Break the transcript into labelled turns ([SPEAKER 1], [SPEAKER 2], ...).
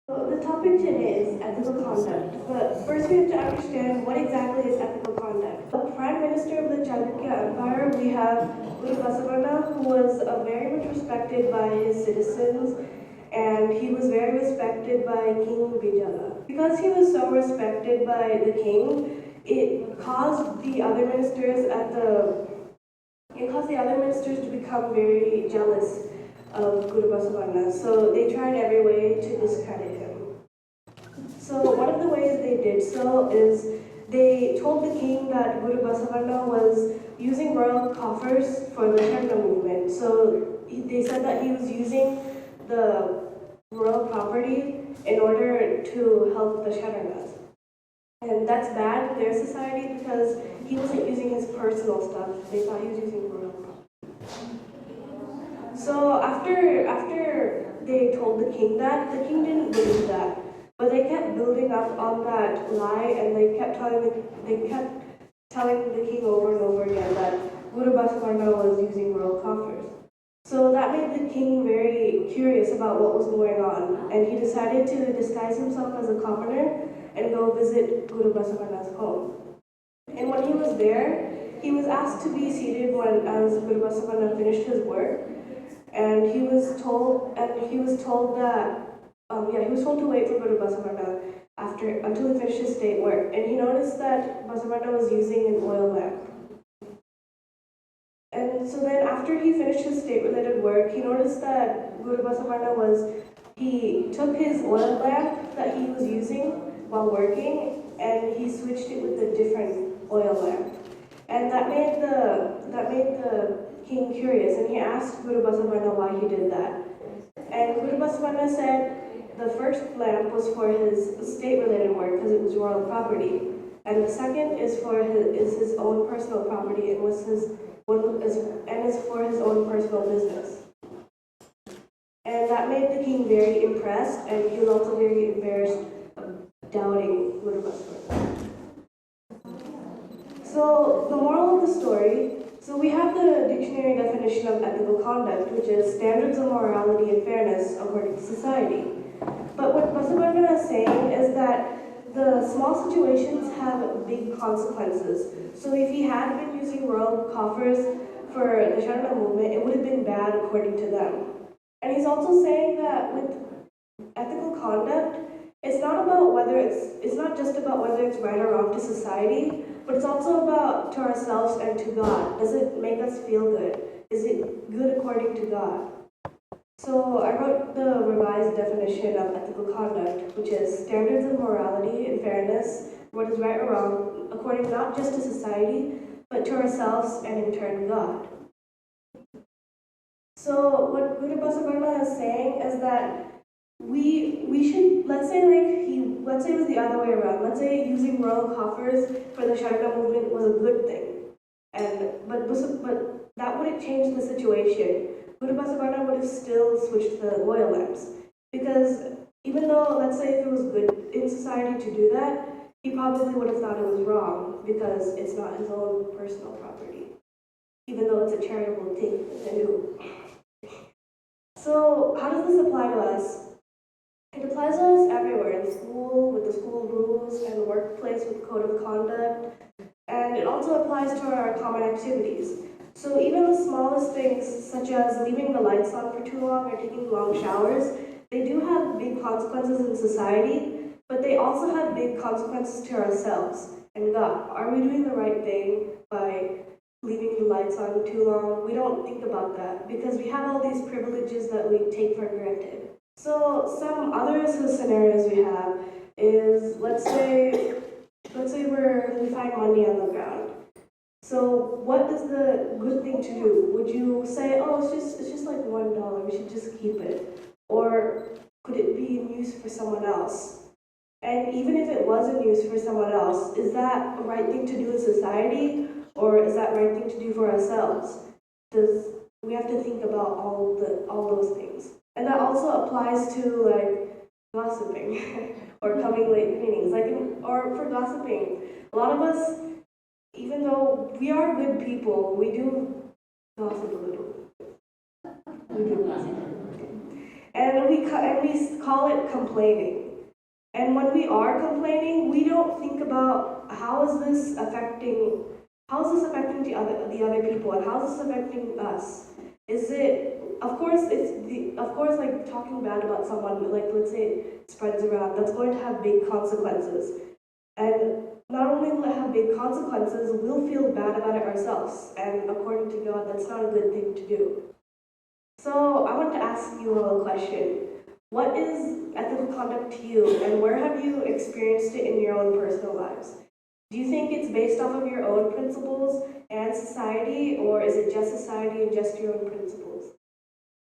[SPEAKER 1] So the topic today is ethical conduct, but first we have to understand what exactly is ethical conduct. The Prime Minister of the Chalukya Empire, we have Guru Basavanna, who was very much respected by his citizens, and he was very respected by King Bijala. Because he was so respected by the king, it caused the other ministers to become very jealous of Guru Basavanna, so they tried every way to discredit him. So one of the ways they did so is they told the king that Guru Basavanna was using royal coffers for the Sharana movement. So they said that he was using the royal property in order to help the Sharanas. And that's bad in their society because he wasn't using his personal stuff. They thought he was using royal property. So after they told the king that, the king didn't believe that. But they kept building up on that lie, and they kept telling the king over and over again that Guru Basavanna was using royal coffers. So that made the king very curious about what was going on, and he decided to disguise himself as a commoner and go visit Guru Basavanna's home. And when he was there, he was asked to be seated as Guru Basavanna finished his work, and he was told to wait for Guru Basavanna until he finished his state work. And he noticed that Basavanna was using an oil lamp. And so then after he finished his state-related work, he noticed that Guru Basavanna he took his oil lamp that he was using while working, and he switched it with a different oil lamp. And that made the king curious, and he asked Guru Basavanna why he did that. And Guru Basavanna said the first lamp was for his state-related work because it was royal property, and the second is his own personal property and is for his own personal business. And that made the king very impressed, and he was also very embarrassed of doubting Guru Basavanna. So the moral of the story. So we have the dictionary definition of ethical conduct, which is standards of morality and fairness according to society. But what Basavanna is saying is that the small situations have big consequences. So if he had been using royal coffers for the Sharana movement, it would have been bad according to them. And he's also saying that with ethical conduct, it's not just about whether it's right or wrong to society, but it's also about to ourselves and to God. Does it make us feel good? Is it good according to God? So I wrote the revised definition of ethical conduct, which is standards of morality and fairness, what is right or wrong, according not just to society, but to ourselves and in turn God. So what Guru Basavanna is saying is that we should, let's say it was the other way around. Let's say using royal coffers for the Sharana movement was a good thing, but that wouldn't change the situation. Guru Basavanna would have still switched the oil lamps, because even though, let's say, if it was good in society to do that, he probably would have thought it was wrong because it's not his own personal property, even though it's a charitable thing to do. So how does this apply to us? It applies to us everywhere, in school, with the school rules, and workplace with code of conduct, and it also applies to our common activities. So even the smallest things, such as leaving the lights on for too long or taking long showers, they do have big consequences in society, but they also have big consequences to ourselves and God. Are we doing the right thing by leaving the lights on too long? We don't think about that because we have all these privileges that we take for granted. So some other scenarios we have is, let's say we find money on the ground. So what is the good thing to do? Would you say, oh, it's just like $1, we should just keep it? Or could it be in use for someone else? And even if it was in use for someone else, is that the right thing to do in society, or is that the right thing to do for ourselves? We have to think about all those things. And that also applies to like gossiping or coming late to meetings. Or for gossiping, a lot of us, even though we are good people, we do gossip a little. We do gossip. And we call it complaining. And when we are complaining, we don't think about how is this affecting the other people, and how is this affecting us? Is it, of course, like talking bad about someone, like let's say it spreads around, that's going to have big consequences. And not only will it have big consequences, we'll feel bad about it ourselves. And according to God, that's not a good thing to do. So I want to ask you a question. What is ethical conduct to you, and where have you experienced it in your own personal lives? Do you think it's based off of your own principles and society, or is it just society and just your own principles?